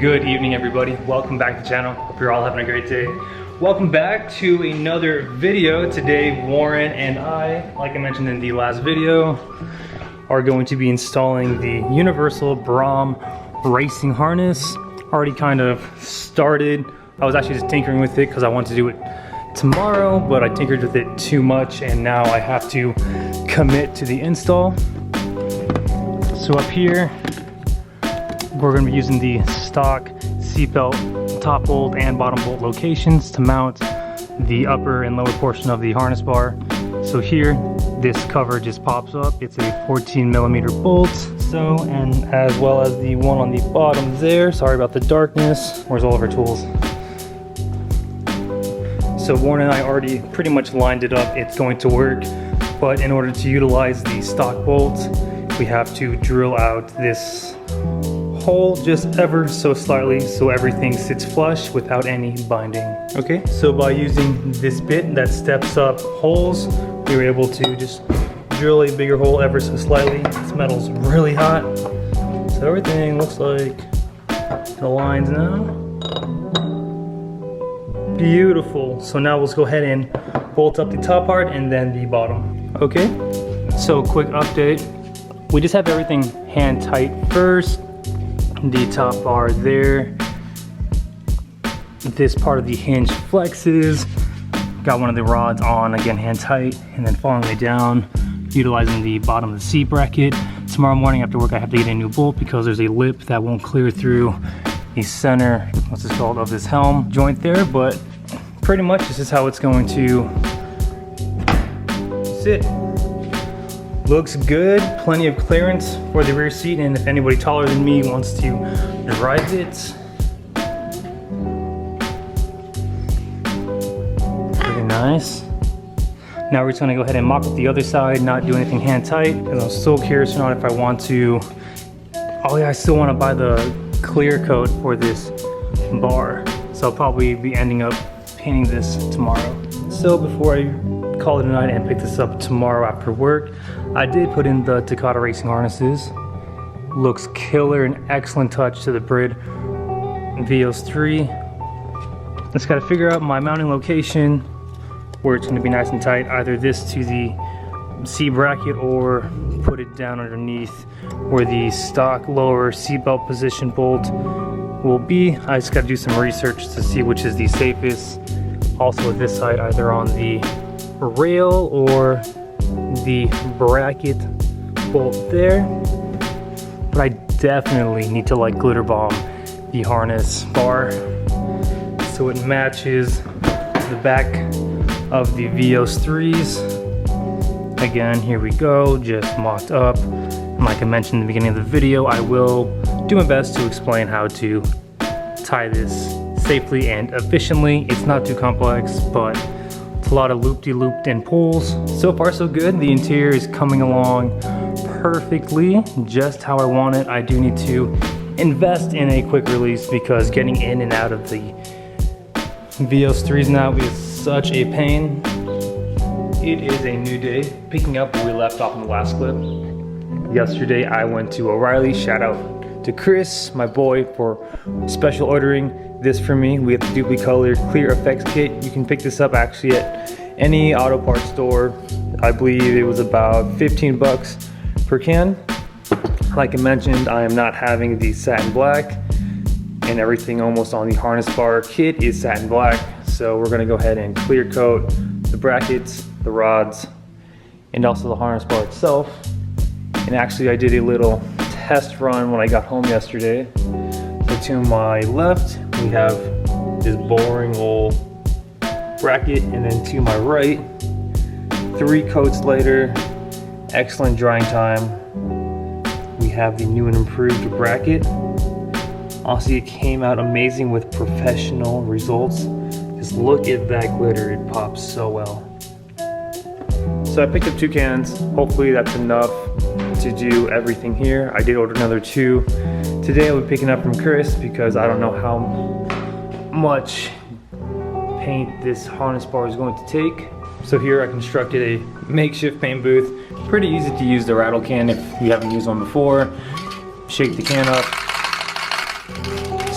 Good evening, everybody. Welcome back to the channel. Hope you're all having a great day. Welcome back to another video. Today, Warren and I, like I mentioned in the last video, are going to be installing the universal Braum Racing harness. Already kind of started. I was actually just tinkering with it because I wanted to do it tomorrow, but I tinkered with it too much and now I have to commit to the install. So up here, we're going to be using the stock seatbelt top bolt and bottom bolt locations to mount the upper and lower portion of the harness bar. So here, this cover just pops up. It's a 14mm bolt. So, and as well as the one on the bottom there. Sorry about the darkness. Where's all of our tools? So Warren and I already pretty much lined it up. It's going to work, but in order to utilize the stock bolts, we have to drill out this hole just ever so slightly so everything sits flush without any binding. Okay, so by using this bit that steps up holes, we were able to just drill a bigger hole ever so slightly. This metal's really hot, so everything looks like the lines now. Beautiful. So now let's go ahead and bolt up the top part and then the bottom. Okay, so quick update. We just have everything hand tight first. The top bar there. This part of the hinge flexes. Got one of the rods on, again hand tight, and then following it down, utilizing the bottom of the seat bracket. Tomorrow morning after work I have to get a new bolt because there's a lip that won't clear through the center, what's this called, of this helm joint there, but pretty much this is how it's going to sit. Looks good, plenty of clearance for the rear seat, and if anybody taller than me wants to drive it. Pretty nice. Now we're just gonna go ahead and mock up the other side, not do anything hand tight, because I'm so curious now if I want to, oh yeah, I still wanna buy the clear coat for this bar. So I'll probably be ending up painting this tomorrow. So before I call it a night and pick this up tomorrow after work, I did put in the Takata Racing harnesses. Looks killer, an excellent touch to the Brid Vios 3. Just gotta figure out my mounting location where it's gonna be nice and tight, either this to the seat bracket or put it down underneath where the stock lower seatbelt position bolt will be. I just gotta do some research to see which is the safest. Also at this side, either on the rail or the bracket bolt there, but I definitely need to like glitter bomb the harness bar so it matches the back of the Vios 3s. Again, here we go, just mocked up, and like I mentioned in the beginning of the video, I will do my best to explain how to tie this safely and efficiently. It's not too complex, but it's a lot of loop-de-looped and pulls. So far so good. The interior is coming along perfectly, just how I want it. I do need to invest in a quick release because getting in and out of the Vios 3s now is such a pain. It is a new day, picking up where we left off in the last clip. Yesterday I went to O'Reilly. Shout out to Chris, my boy, for special ordering this for me. We have the Dupli Colored Clear Effects Kit. You can pick this up actually at any auto parts store. I believe it was about 15 bucks per can. Like I mentioned, I am not having the satin black, and everything almost on the harness bar kit is satin black. So we're gonna go ahead and clear coat the brackets, the rods, and also the harness bar itself. And actually I did a little test run when I got home yesterday. So to my left, we have this boring old bracket, and then to my right, 3 coats later, excellent drying time, we have the new and improved bracket. Honestly, it came out amazing with professional results. Just look at that glitter, it pops so well. So I picked up 2 cans. Hopefully that's enough to do everything here. I did order another 2. Today I'll be picking up from Chris because I don't know how much paint this harness bar is going to take. So here I constructed a makeshift paint booth. Pretty easy to use the rattle can if you haven't used one before. Shake the can up,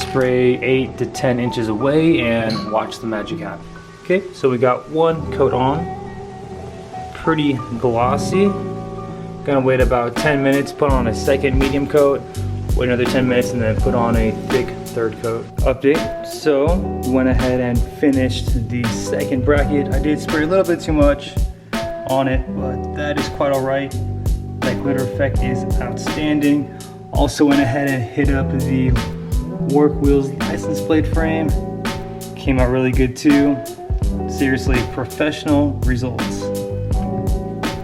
spray 8 to 10 inches away and watch the magic happen. Okay, so we got one coat on, pretty glossy. Gonna wait about 10 minutes, put on a second medium coat, wait another 10 minutes, and then put on a thick third coat. Update, so we went ahead and finished the second bracket. I did spray a little bit too much on it, but that is quite all right. That glitter effect is outstanding. Also went ahead and hit up the Work Wheels license plate frame. Came out really good too. Seriously, professional results.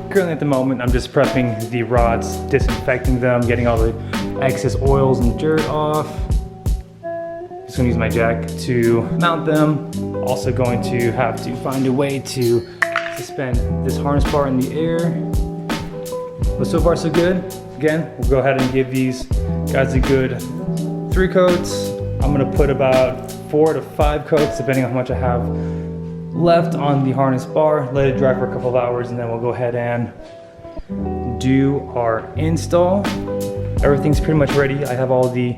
Currently at the moment, I'm just prepping the rods, disinfecting them, getting all the excess oils and dirt off. Just gonna use my jack to mount them. Also going to have to find a way to suspend this harness bar in the air. But so far so good. Again, we'll go ahead and give these guys a good 3 coats. I'm gonna put about 4 to 5 coats depending on how much I have left on the harness bar. Let it dry for a couple of hours and then we'll go ahead and do our install. Everything's pretty much ready. I have all the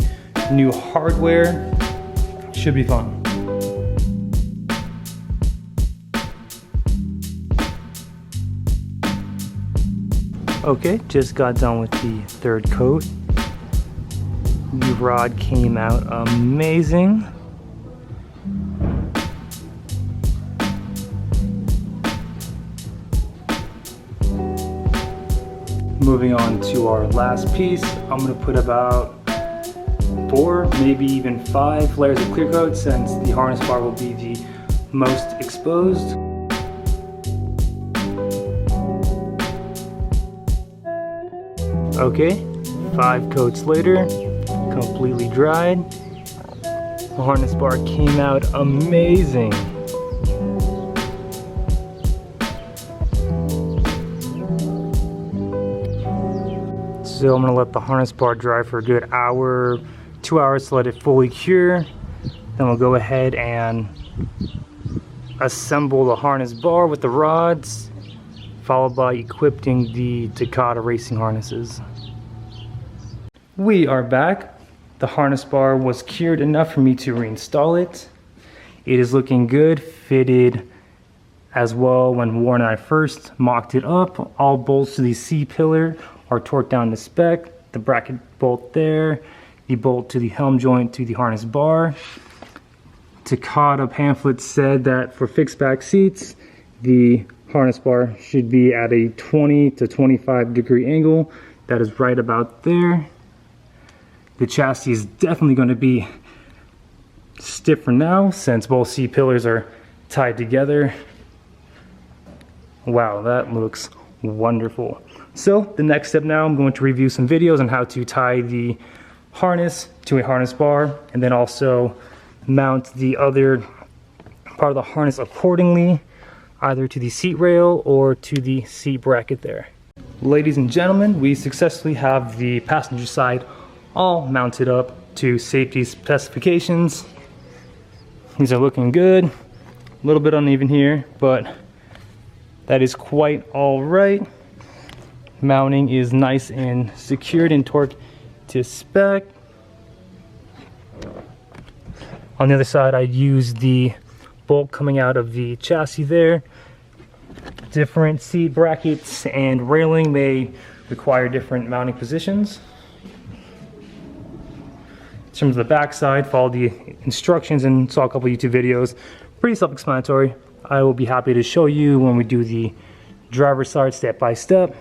new hardware. Should be fun. Okay, just got done with the third coat. The rod came out amazing. Moving on to our last piece, I'm gonna put about 4, maybe even 5 layers of clear coat since the harness bar will be the most exposed. Okay, 5 coats later, completely dried. The harness bar came out amazing. So I'm gonna let the harness bar dry for a good hour, 2 hours to let it fully cure. Then we'll go ahead and assemble the harness bar with the rods, followed by equipping the Takata Racing harnesses. We are back. The harness bar was cured enough for me to reinstall it. It is looking good, fitted as well when Warren and I first mocked it up. All bolts to the C-pillar are torqued down to spec. The bracket bolt there, the bolt to the helm joint to the harness bar. Takata pamphlet said that for fixed back seats, the harness bar should be at a 20 to 25 degree angle. That is right about there. The chassis is definitely going to be stiffer now since both C-pillars are tied together. Wow, that looks wonderful. So the next step now, I'm going to review some videos on how to tie the harness to a harness bar and then also mount the other part of the harness accordingly, either to the seat rail or to the seat bracket there. Ladies and gentlemen, we successfully have the passenger side all mounted up to safety specifications. These are looking good. A little bit uneven here, but that is quite all right. Mounting is nice and secured and torqued to spec. On the other side, I used the bolt coming out of the chassis there. Different seat brackets and railing may require different mounting positions. In terms of the back side, follow the instructions and saw a couple YouTube videos. Pretty self-explanatory. I will be happy to show you when we do the driver's side step by step.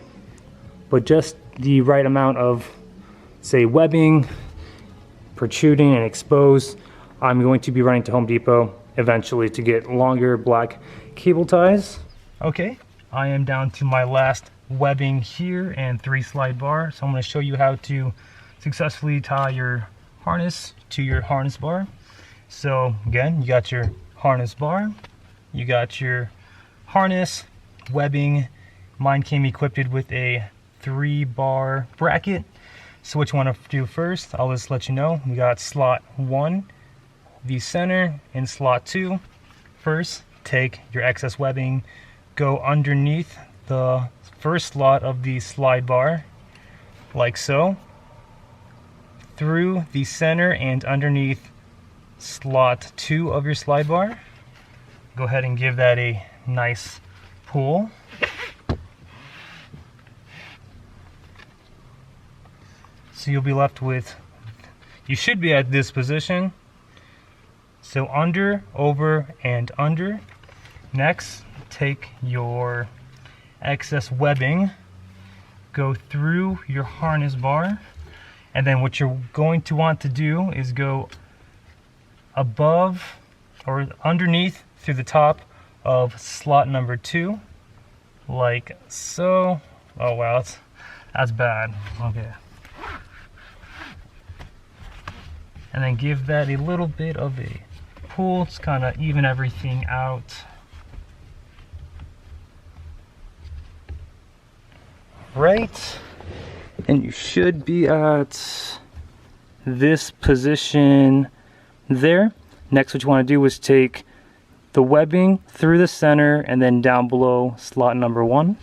But just the right amount of, say, webbing, protruding and exposed, I'm going to be running to Home Depot eventually to get longer black cable ties. Okay, I am down to my last webbing here and 3 slide bar. So I'm going to show you how to successfully tie your harness to your harness bar. So again, you got your harness bar, you got your harness, webbing. Mine came equipped with a 3-bar bracket. So what you want to do first, I'll just let you know. We got slot 1, the center, and slot 2. First, take your excess webbing, go underneath the first slot of the slide bar, like so, through the center and underneath slot 2 of your slide bar. Go ahead and give that a nice pull. So you'll be left with, you should be at this position. So under, over, and under. Next, take your excess webbing, go through your harness bar, and then what you're going to want to do is go above or underneath through the top of slot number 2, like so. Oh wow, that's bad. Okay. And then give that a little bit of a pull, just kind of even everything out. Right, and you should be at this position there. Next, what you want to do is take the webbing through the center and then down below slot number 1.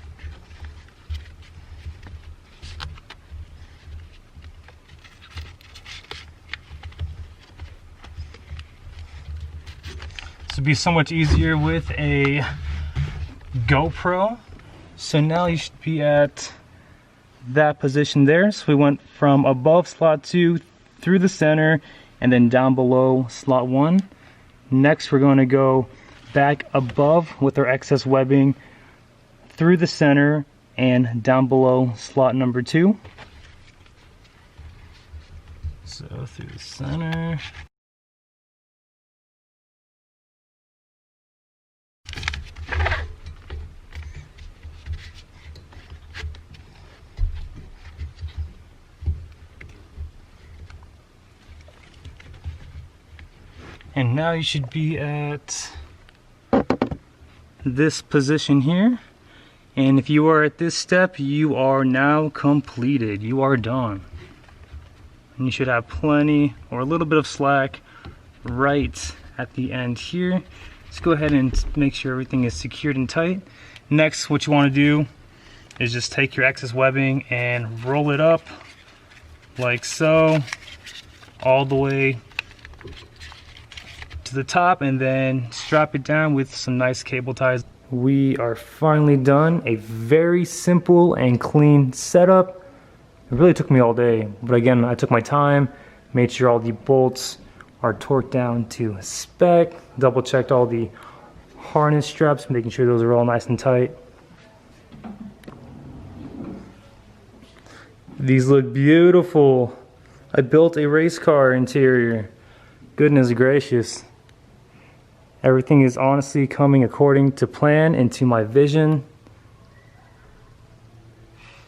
This would be so much easier with a GoPro. So now you should be at that position there. So we went from above slot 2 through the center and then down below slot 1. Next, we're going to go back above with our excess webbing through the center and down below slot number 2. So through the center. And now you should be at this position here. And if you are at this step, you are now completed. You are done. And you should have plenty or a little bit of slack right at the end here. Let's go ahead and make sure everything is secured and tight. Next, what you want to do is just take your excess webbing and roll it up like so, all the way to the top, and then strap it down with some nice cable ties. We are finally done. A very simple and clean setup. It really took me all day, but again, I took my time, made sure all the bolts are torqued down to spec, double checked all the harness straps, making sure those are all nice and tight. These look beautiful. I built a race car interior. Goodness gracious. Everything is honestly coming according to plan and to my vision.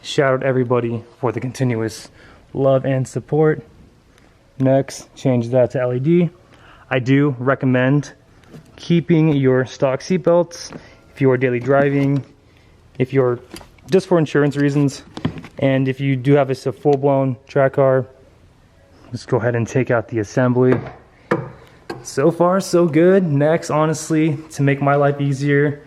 Shout out everybody for the continuous love and support. Next, change that to LED. I do recommend keeping your stock seat belts if you are daily driving, if you're just for insurance reasons, and if you do have a full-blown track car, let's go ahead and take out the assembly. So far, so good. Next, honestly, to make my life easier,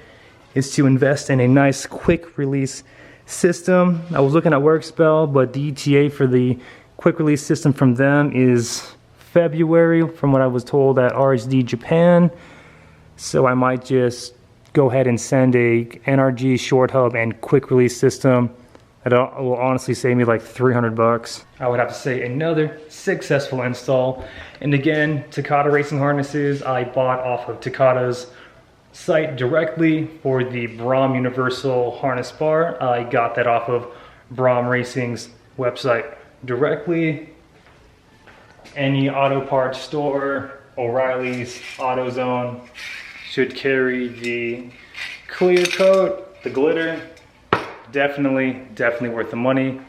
is to invest in a nice quick release system. I was looking at WorkSpell, but the ETA for the quick release system from them is February, from what I was told at RSD Japan. So I might just go ahead and send a NRG short hub and quick release system. That will honestly save me like 300 bucks. I would have to say another successful install. And again, Takata Racing harnesses I bought off of Takata's site directly for the Braum Universal harness bar. I got that off of Braum Racing's website directly. Any auto parts store, O'Reilly's, AutoZone should carry the clear coat, the glitter. Definitely worth the money.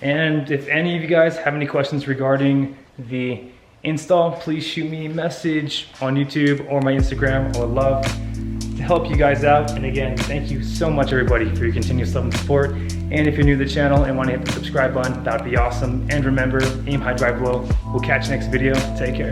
And if any of you guys have any questions regarding the install, please shoot me a message on YouTube or my Instagram. I would love to help you guys out. And again, thank you so much everybody for your continuous love and support. And if you're new to the channel and want to hit the subscribe button, that would be awesome. And remember, aim high, drive low. We'll catch you next video. Take care.